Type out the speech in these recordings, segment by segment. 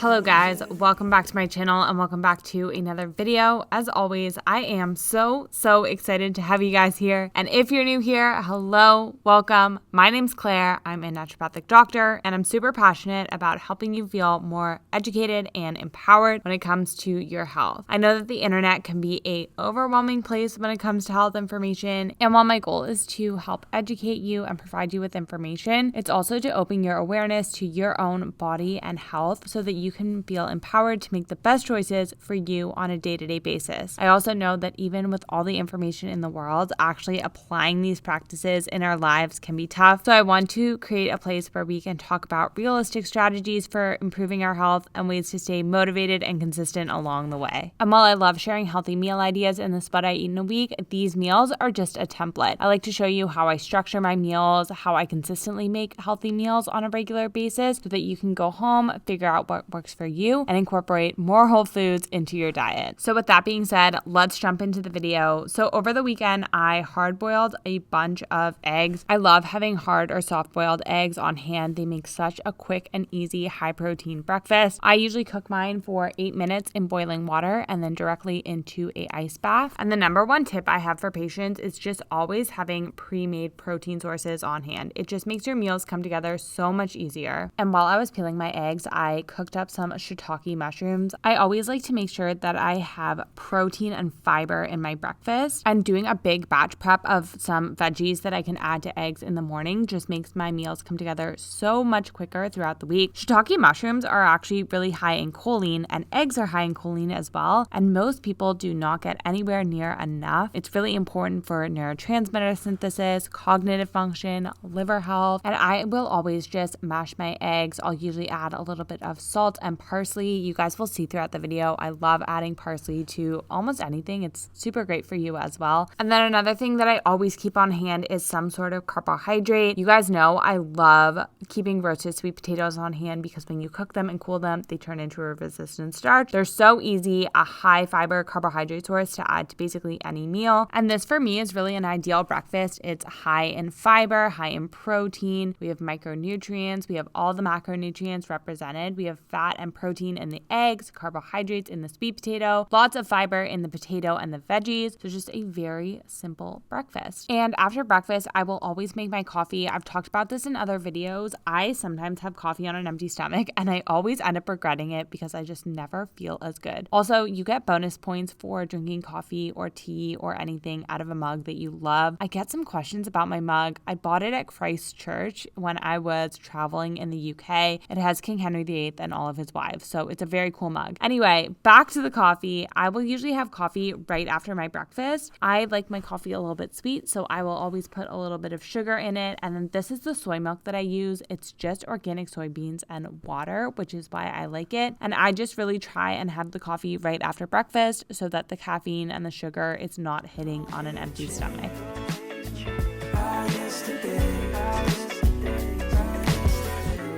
Hello guys, welcome back to my channel and welcome back to another video. As always, I am so excited to have you guys here. And if you're new here, hello, welcome. My name's Claire. I'm a naturopathic doctor and I'm super passionate about helping you feel more educated and empowered when it comes to your health. I know that the internet can be an overwhelming place when it comes to health information. And while my goal is to help educate you and provide you with information, it's also to open your awareness to your own body and health so that you can feel empowered to make the best choices for you on a day-to-day basis. I also know that even with all the information in the world, actually applying these practices in our lives can be tough. So I want to create a place where we can talk about realistic strategies for improving our health and ways to stay motivated and consistent along the way. And while I love sharing healthy meal ideas in this What I Eat in a Week, these meals are just a template. I like to show you how I structure my meals, how I consistently make healthy meals on a regular basis so that you can go home, figure out what works for you, and incorporate more whole foods into your diet. So with that being said, let's jump into the video. So over the weekend, I hard-boiled a bunch of eggs. I love having hard or soft-boiled eggs on hand. They make such a quick and easy high-protein breakfast. I usually cook mine for 8 minutes in boiling water and then directly into an ice bath. And the number one tip I have for patients is just always having pre-made protein sources on hand. It just makes your meals come together so much easier. And while I was peeling my eggs, I cooked up some shiitake mushrooms. I always like to make sure that I have protein and fiber in my breakfast, and doing a big batch prep of some veggies that I can add to eggs in the morning just makes my meals come together so much quicker throughout the week. Shiitake mushrooms are actually really high in choline, and eggs are high in choline as well, and most people do not get anywhere near enough. It's really important for neurotransmitter synthesis, cognitive function, liver health, and I will always just mash my eggs. I'll usually add a little bit of salt and parsley. You guys will see throughout the video, I love adding parsley to almost anything. It's super great for you as well. And then another thing that I always keep on hand is some sort of carbohydrate. You guys know I love keeping roasted sweet potatoes on hand because when you cook them and cool them, they turn into a resistant starch. They're so easy, a high fiber carbohydrate source to add to basically any meal. And this for me is really an ideal breakfast. It's high in fiber, high in protein. We have micronutrients. We have all the macronutrients represented. We have fat and protein in the eggs, carbohydrates in the sweet potato, lots of fiber in the potato and the veggies. So just a very simple breakfast. And after breakfast, I will always make my coffee. I've talked about this in other videos. I sometimes have coffee on an empty stomach and I always end up regretting it because I just never feel as good. Also, you get bonus points for drinking coffee or tea or anything out of a mug that you love. I get some questions about my mug. I bought it at Christchurch when I was traveling in the UK. It has King Henry VIII and all of his wives, so it's a very cool mug. Anyway, back to the coffee. I will usually have coffee right after my breakfast. I like my coffee a little bit sweet, so I will always put a little bit of sugar in it. And then this is the soy milk that I use. It's just organic soybeans and water, which is why I like it. And I just really try and have the coffee right after breakfast so that the caffeine and the sugar is not hitting on an empty stomach.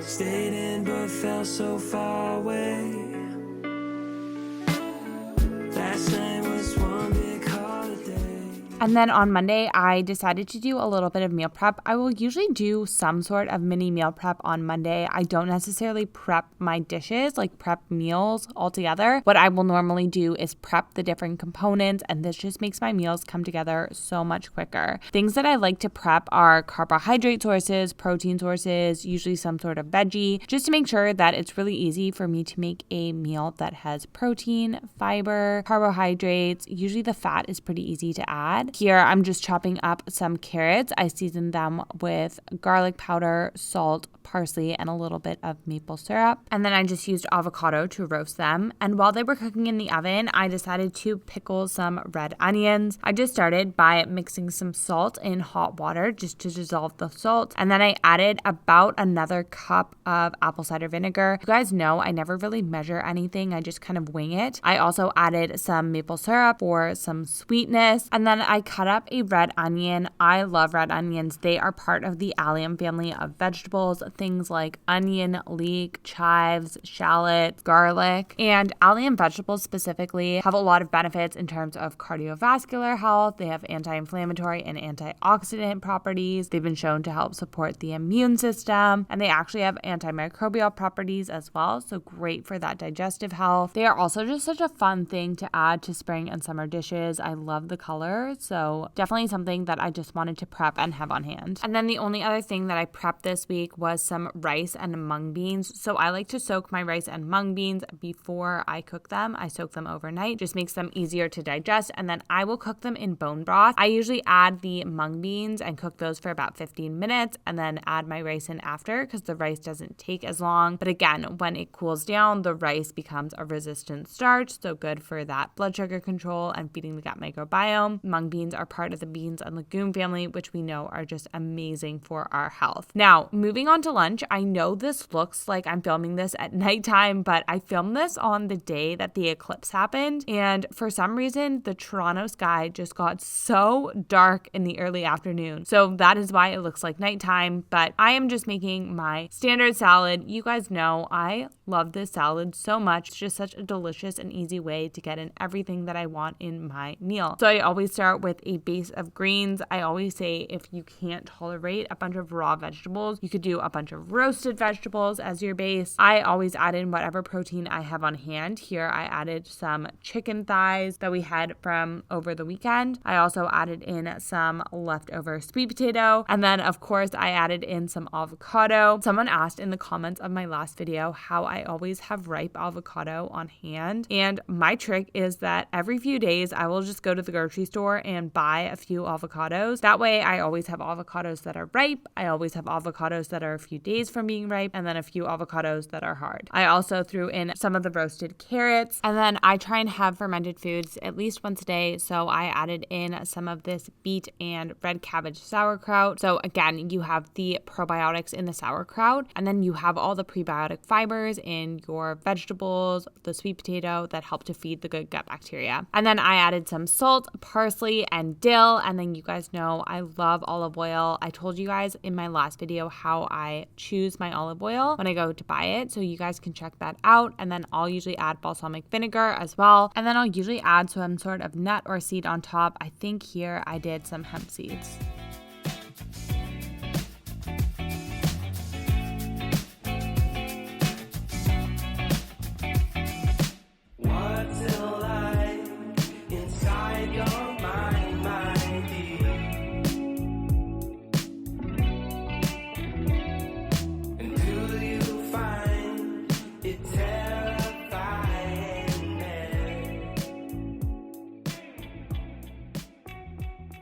Stayed in but felt so far away. Last night was one big holiday. And then on Monday, I decided to do a little bit of meal prep. I will usually do some sort of mini meal prep on Monday. I don't necessarily prep my dishes, like prep meals altogether. What I will normally do is prep the different components, and this just makes my meals come together so much quicker. Things that I like to prep are carbohydrate sources, protein sources, usually some sort of veggie, just to make sure that it's really easy for me to make a meal that has protein, fiber, carbohydrates. Usually the fat is pretty easy to add. Here, I'm just chopping up some carrots. I season them with garlic powder, salt, parsley, and a little bit of maple syrup. And then I just used avocado to roast them. And while they were cooking in the oven, I decided to pickle some red onions. I just started by mixing some salt in hot water just to dissolve the salt. And then I added about another cup of apple cider vinegar. You guys know I never really measure anything. I just kind of wing it. I also added some maple syrup for some sweetness. And then I I cut up a red onion. I love red onions. They are part of the allium family of vegetables, things like onion, leek, chives, shallots, garlic. And allium vegetables specifically have a lot of benefits in terms of cardiovascular health. They have anti-inflammatory and antioxidant properties. They've been shown to help support the immune system, and they actually have antimicrobial properties as well, so great for that digestive health. They are also just such a fun thing to add to spring and summer dishes. I love the color, so definitely something that I just wanted to prep and have on hand. And then the only other thing that I prepped this week was some rice and mung beans. So I like to soak my rice and mung beans before I cook them. I soak them overnight, just makes them easier to digest, and then I will cook them in bone broth. I usually add the mung beans and cook those for about 15 minutes and then add my rice in after because the rice doesn't take as long. But again, when it cools down, the rice becomes a resistant starch, so good for that blood sugar control and feeding the gut microbiome. Mung beans are part of the beans and legume family, which we know are just amazing for our health. Now, moving on to lunch, I know this looks like I'm filming this at nighttime, but I filmed this on the day that the eclipse happened, and for some reason, the Toronto sky just got so dark in the early afternoon. So that is why it looks like nighttime, but I am just making my standard salad. You guys know I love this salad so much. It's just such a delicious and easy way to get in everything that I want in my meal. So I always start with a base of greens. I always say if you can't tolerate a bunch of raw vegetables, you could do a bunch of roasted vegetables as your base. I always add in whatever protein I have on hand. Here I added some chicken thighs that we had from over the weekend. I also added in some leftover sweet potato, and then of course I added in some avocado. Someone asked in the comments of my last video how I always have ripe avocado on hand, and my trick is that every few days I will just go to the grocery store and buy a few avocados. That way I always have avocados that are ripe, I always have avocados that are a few days from being ripe, and then a few avocados that are hard. I also threw in some of the roasted carrots, and then I try and have fermented foods at least once a day, so I added in some of this beet and red cabbage sauerkraut. So again, you have the probiotics in the sauerkraut, and then you have all the prebiotic fibers in your vegetables, the sweet potato, that help to feed the good gut bacteria. And then I added some salt, parsley, and dill, and then you guys know I love olive oil. I told you guys in my last video how I choose my olive oil when I go to buy it, so you guys can check that out. And then I'll usually add balsamic vinegar as well, and then I'll usually add some sort of nut or seed on top. I think here I did some hemp seeds.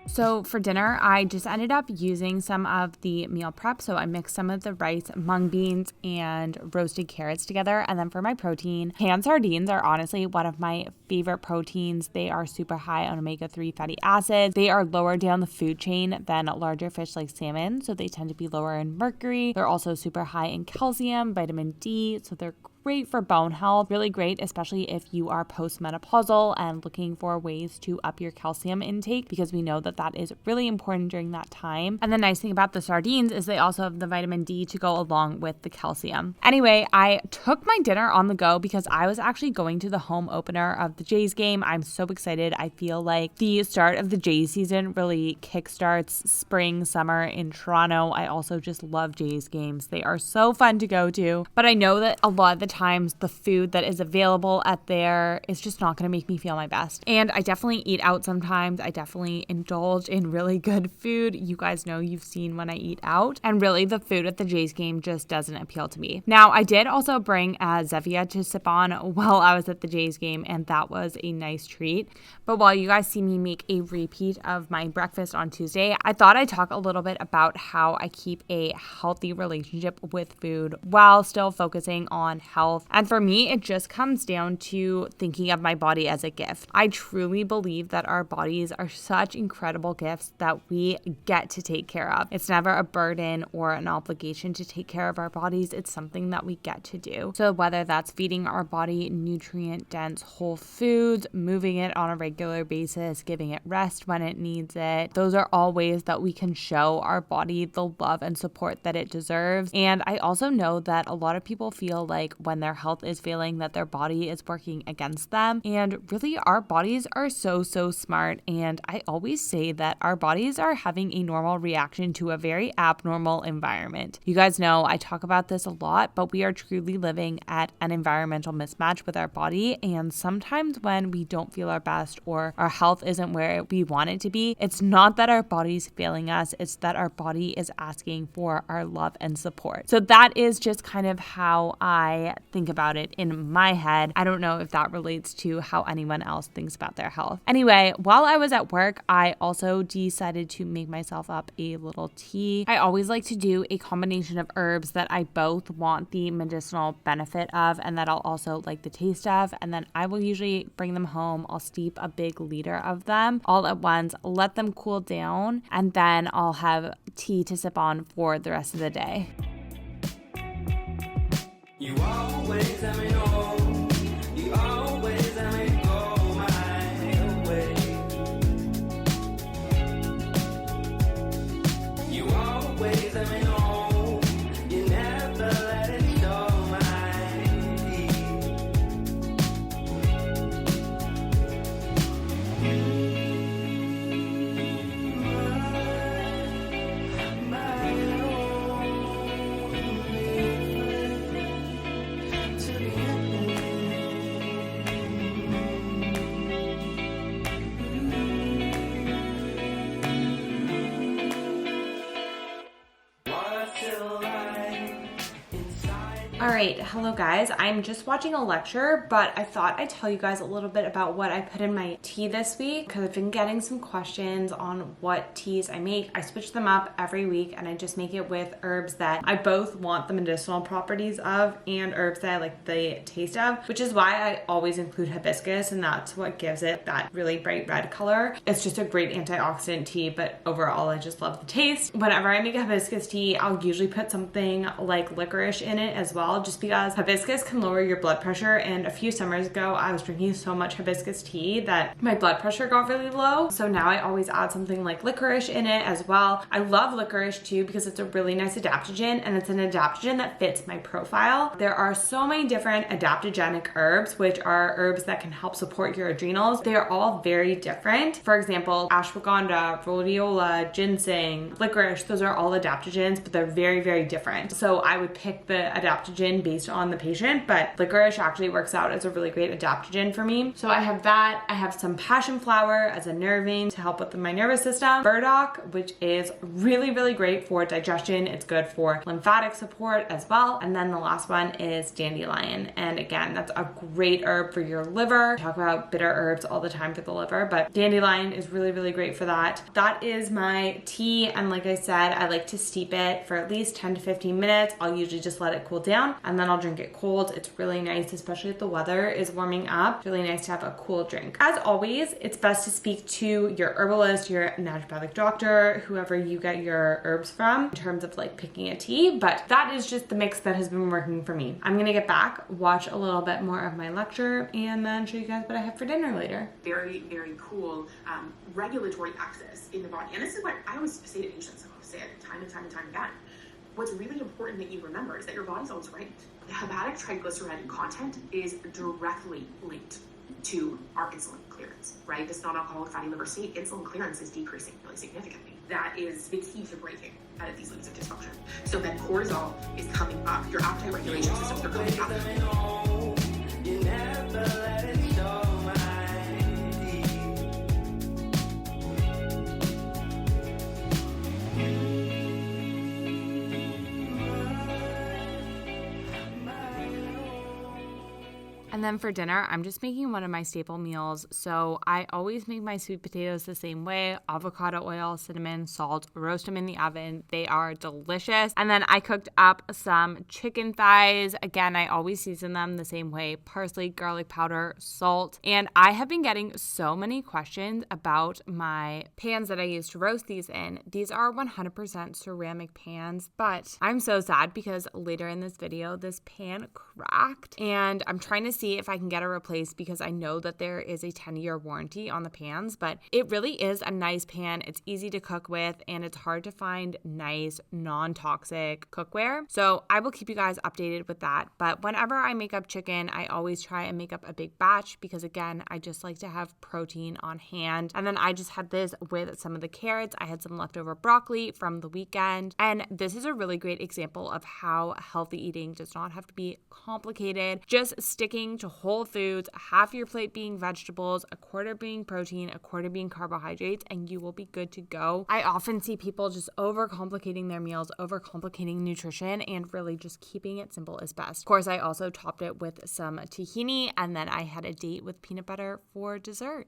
So for dinner, I just ended up using some of the meal prep. So I mixed some of the rice, mung beans, and roasted carrots together. And then for my protein, canned sardines are honestly one of my favorite proteins. They are super high on omega-3 fatty acids. They are lower down the food chain than larger fish like salmon, so they tend to be lower in mercury. They're also super high in calcium, vitamin D, so they're great for bone health, really great, especially if you are postmenopausal and looking for ways to up your calcium intake, because we know that that is really important during that time. And the nice thing about the sardines is they also have the vitamin D to go along with the calcium. Anyway, I took my dinner on the go because I was actually going to the home opener of the Jays game. I'm so excited. I feel like the start of the Jays season really kickstarts spring, summer in Toronto. I also just love Jays games. They are so fun to go to, but I know that a lot of the times the food that is available at there is just not going to make me feel my best. And I definitely eat out sometimes. I definitely indulge in really good food. You guys know, you've seen when I eat out. And really the food at the Jays game just doesn't appeal to me. Now, I did also bring Zevia to sip on while I was at the Jays game, and that was a nice treat. But while you guys see me make a repeat of my breakfast on Tuesday, I thought I'd talk a little bit about how I keep a healthy relationship with food while still focusing on health health. And for me, it just comes down to thinking of my body as a gift. I truly believe that our bodies are such incredible gifts that we get to take care of. It's never a burden or an obligation to take care of our bodies. It's something that we get to do. So whether that's feeding our body nutrient-dense whole foods, moving it on a regular basis, giving it rest when it needs it, those are all ways that we can show our body the love and support that it deserves. And I also know that a lot of people feel like when their health is failing that their body is working against them. And really, our bodies are so smart. And I always say that our bodies are having a normal reaction to a very abnormal environment. You guys know I talk about this a lot, but we are truly living at an environmental mismatch with our body. And sometimes when we don't feel our best or our health isn't where we want it to be, it's not that our body's failing us, it's that our body is asking for our love and support. So that is just kind of how I think about it in my head. I don't know if that relates to how anyone else thinks about their health. Anyway, while I was at work, I also decided to make myself up a little tea. I always like to do a combination of herbs that I both want the medicinal benefit of and that I'll also like the taste of. And then I will usually bring them home. I'll steep a big liter of them all at once, let them cool down, and then I'll have tea to sip on for the rest of the day. You always let me know. You always let me go my way. You always let me know. You never let it show All right, hello guys. I'm just watching a lecture, but I thought I'd tell you guys a little bit about what I put in my tea this week because I've been getting some questions on what teas I make. I switch them up every week and I just make it with herbs that I both want the medicinal properties of and herbs that I like the taste of, which is why I always include hibiscus, and that's what gives it that really bright red color. It's just a great antioxidant tea, but overall I just love the taste. Whenever I make a hibiscus tea, I'll usually put something like licorice in it as well, just because hibiscus can lower your blood pressure. And a few summers ago, I was drinking so much hibiscus tea that my blood pressure got really low. So now I always add something like licorice in it as well. I love licorice too because it's a really nice adaptogen, and it's an adaptogen that fits my profile. There are so many different adaptogenic herbs, which are herbs that can help support your adrenals. They are all very different. For example, ashwagandha, rhodiola, ginseng, licorice, those are all adaptogens, but they're very different. So I would pick the adaptogen based on the patient, but licorice actually works out as a really great adaptogen for me. So I have that. I have some passion flower as a nervine to help with my nervous system. Burdock, which is really great for digestion. It's good for lymphatic support as well. And then the last one is dandelion. And again, that's a great herb for your liver. I talk about bitter herbs all the time for the liver, but dandelion is really great for that. That is my tea. And like I said, I like to steep it for at least 10 to 15 minutes. I'll usually just let it cool down and then I'll drink it cold. It's really nice, especially if the weather is warming up. It's really nice to have a cool drink. As always, it's best to speak to your herbalist, your naturopathic doctor, whoever you get your herbs from in terms of like picking a tea, but that is just the mix that has been working for me. I'm gonna get back, watch a little bit more of my lecture, and then show you guys what I have for dinner later. Very cool regulatory axis in the body. And this is what I always say to patients, I'll say it time and time again. What's really important that you remember is that your body's always right. The hepatic triglyceride content is directly linked to our insulin clearance, right? This non-alcoholic fatty liver state, insulin clearance is decreasing really significantly. That is the key to breaking out of these loops of dysfunction. So then cortisol is coming up, your appetite regulation systems are coming up. And And then for dinner, I'm just making one of my staple meals. So I always make my sweet potatoes the same way: avocado oil, cinnamon, salt, roast them in the oven. They are delicious. And then I cooked up some chicken thighs. Again, I always season them the same way: parsley, garlic powder, salt. And I have been getting so many questions about my pans that I use to roast these in. These are 100% ceramic pans, but I'm so sad because later in this video, this pan cracked, and I'm trying to see if I can get it replaced because I know that there is a 10-year warranty on the pans, but it really is a nice pan. It's easy to cook with, and it's hard to find nice, non-toxic cookware. So I will keep you guys updated with that. But whenever I make up chicken, I always try and make up a big batch because, again, I just like to have protein on hand. And then I just had this with some of the carrots. I had some leftover broccoli from the weekend. And this is a really great example of how healthy eating does not have to be complicated. Just sticking to whole foods, half your plate being vegetables, a quarter being protein, a quarter being carbohydrates, and you will be good to go. I often see people just overcomplicating their meals, overcomplicating nutrition, and really just keeping it simple is best. Of course, I also topped it with some tahini, and then I had a date with peanut butter for dessert.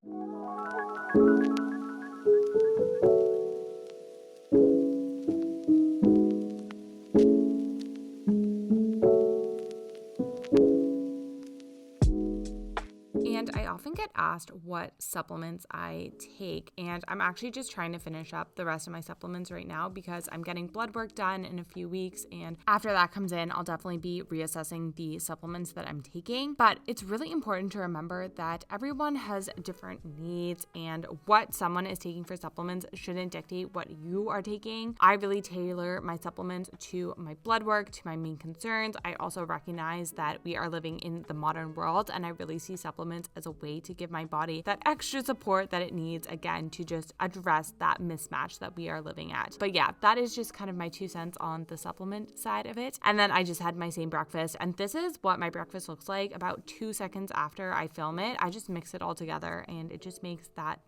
And I often get asked what supplements I take, and I'm actually just trying to finish up the rest of my supplements right now because I'm getting blood work done in a few weeks, and after that comes in, I'll definitely be reassessing the supplements that I'm taking. But it's really important to remember that everyone has different needs, and what someone is taking for supplements shouldn't dictate what you are taking. I really tailor my supplements to my blood work, to my main concerns. I also recognize that we are living in the modern world, and I really see supplements as a way to give my body that extra support that it needs, again, to just address that mismatch that we are living at. But yeah, that is just kind of my 2 cents on the supplement side of it. And then I just had my same breakfast, and this is what my breakfast looks like about 2 seconds after I film it. I just mix it all together, and it just makes that,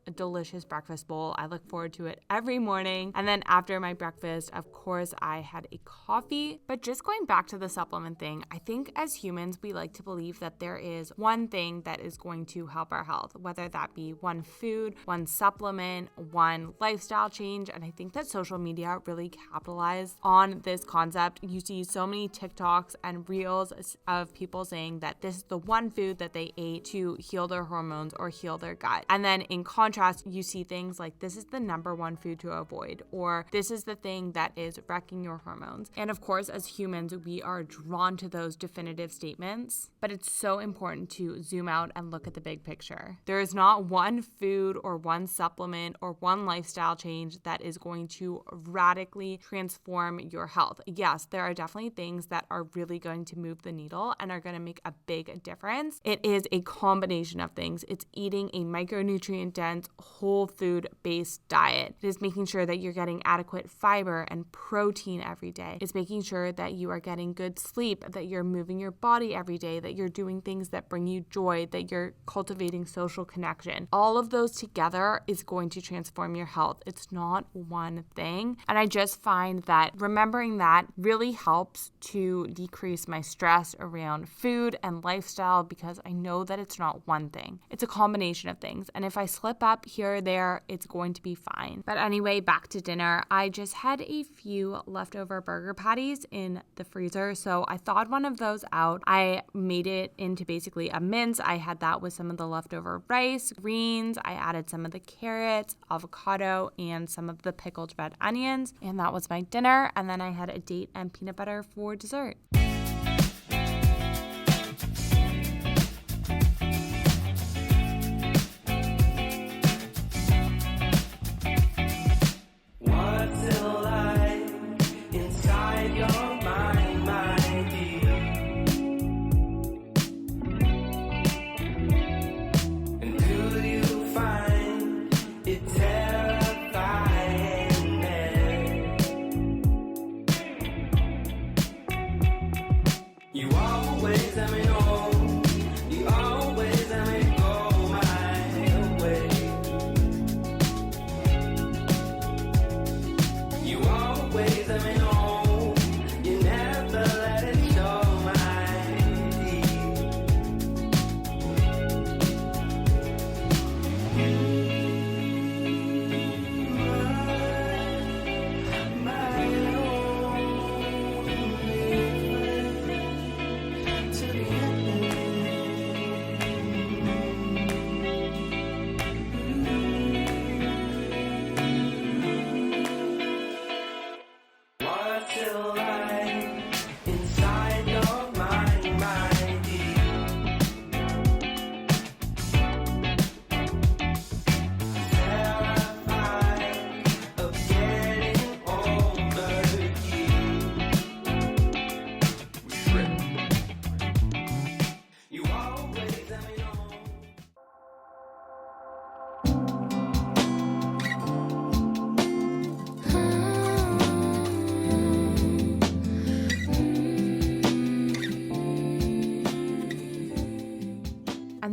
a delicious breakfast bowl. I look forward to it every morning. And then after my breakfast, of course, I had a coffee. But just going back to the supplement thing, I think as humans, we like to believe that there is one thing that is going to help our health, whether that be one food, one supplement, one lifestyle change. And I think that social media really capitalized on this concept. You see so many TikToks and reels of people saying that this is the one food that they ate to heal their hormones or heal their gut. And then in contrast, you see things like this is the number one food to avoid, or this is the thing that is wrecking your hormones. And of course, as humans, we are drawn to those definitive statements, but it's so important to zoom out and look at the big picture. There is not one food or one supplement or one lifestyle change that is going to radically transform your health. Yes, there are definitely things that are really going to move the needle and are going to make a big difference. It is a combination of things. It's eating a micronutrient dense, whole food based diet. It is making sure that you're getting adequate fiber and protein every day. It's making sure that you are getting good sleep, that you're moving your body every day, that you're doing things that bring you joy, that you're cultivating social connection. All of those together is going to transform your health. It's not one thing. And I just find that remembering that really helps to decrease my stress around food and lifestyle because I know that it's not one thing. It's a combination of things. And if I slip up here or there, it's going to be fine. But anyway, back to dinner. I just had a few leftover burger patties in the freezer, so I thawed one of those out. I made it into basically a mince. I had that with some of the leftover rice, greens. I added some of the carrots, avocado, and some of the pickled red onions, and that was my dinner. And then I had a date and peanut butter for dessert.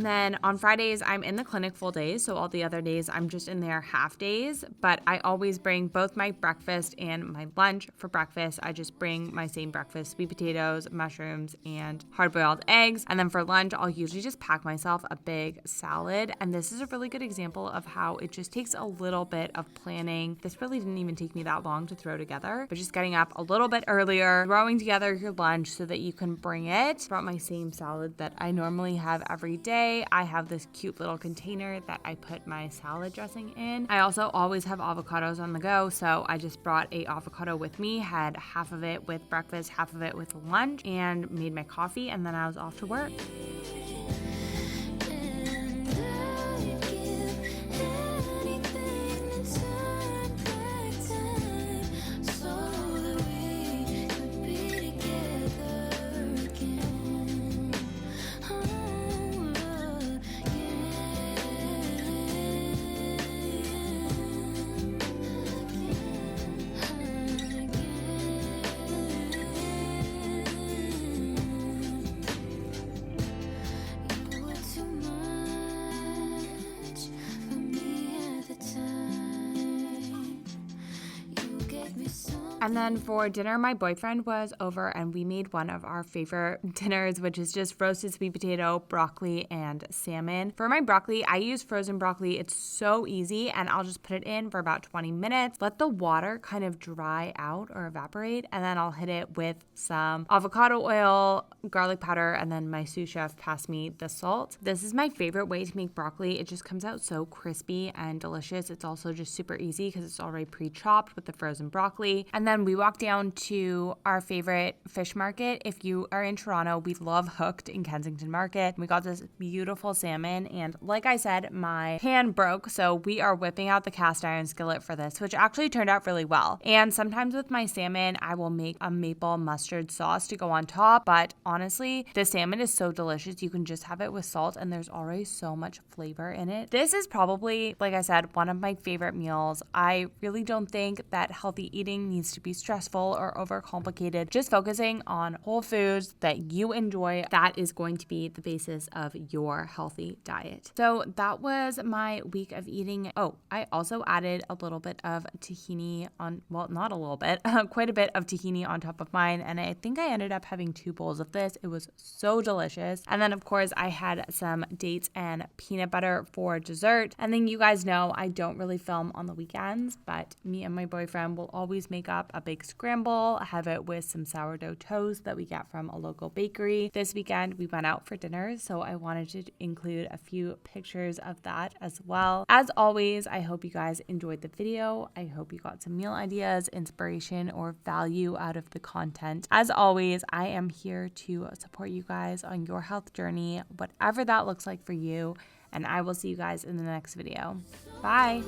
then on Fridays, I'm in the clinic full days. So all the other days, I'm just in there half days. But I always bring both my breakfast and my lunch. For breakfast, I just bring my same breakfast, sweet potatoes, mushrooms, and hard-boiled eggs. And then for lunch, I'll usually just pack myself a big salad. And this is a really good example of how it just takes a little bit of planning. This really didn't even take me that long to throw together, but just getting up a little bit earlier, throwing together your lunch so that you can bring it. Brought my same salad that I normally have every day. I have this cute little container that I put my salad dressing in. I also always have avocados on the go, so I just brought a avocado with me, had half of it with breakfast, half of it with lunch, and made my coffee, and then I was off to work. And then for dinner, my boyfriend was over and we made one of our favorite dinners, which is just roasted sweet potato, broccoli, and salmon. For my broccoli, I use frozen broccoli. It's so easy, and I'll just put it in for about 20 minutes, let the water kind of dry out or evaporate, and then I'll hit it with some avocado oil, garlic powder, and then my sous chef passed me the salt. This is my favorite way to make broccoli. It just comes out so crispy and delicious. It's also just super easy because it's already pre-chopped with the frozen broccoli. And then we walked down to our favorite fish market. If you are in Toronto, we love Hooked in Kensington Market. We got this beautiful salmon, and like I said, my pan broke, so we are whipping out the cast iron skillet for this, which actually turned out really well. And sometimes with my salmon, I will make a maple mustard sauce to go on top, but honestly, the salmon is so delicious. You can just have it with salt, and there's already so much flavor in it. This is probably, like I said, one of my favorite meals. I really don't think that healthy eating needs to be stressful or overcomplicated. Just focusing on whole foods that you enjoy, that is going to be the basis of your healthy diet. So that was my week of eating. Oh, I also added a little bit of tahini on, well, not a little bit, quite a bit of tahini on top of mine. And I think I ended up having 2 bowls of this. It was so delicious. And then of course I had some dates and peanut butter for dessert. And then you guys know I don't really film on the weekends, but me and my boyfriend will always make up a big scramble, have it with some sourdough toast that we get from a local bakery. This weekend we went out for dinner, so I wanted to include a few pictures of that as well. As always, I hope you guys enjoyed the video. I hope you got some meal ideas, inspiration, or value out of the content. As always, I am here to support you guys on your health journey, whatever that looks like for you, and I will see you guys in the next video. Bye!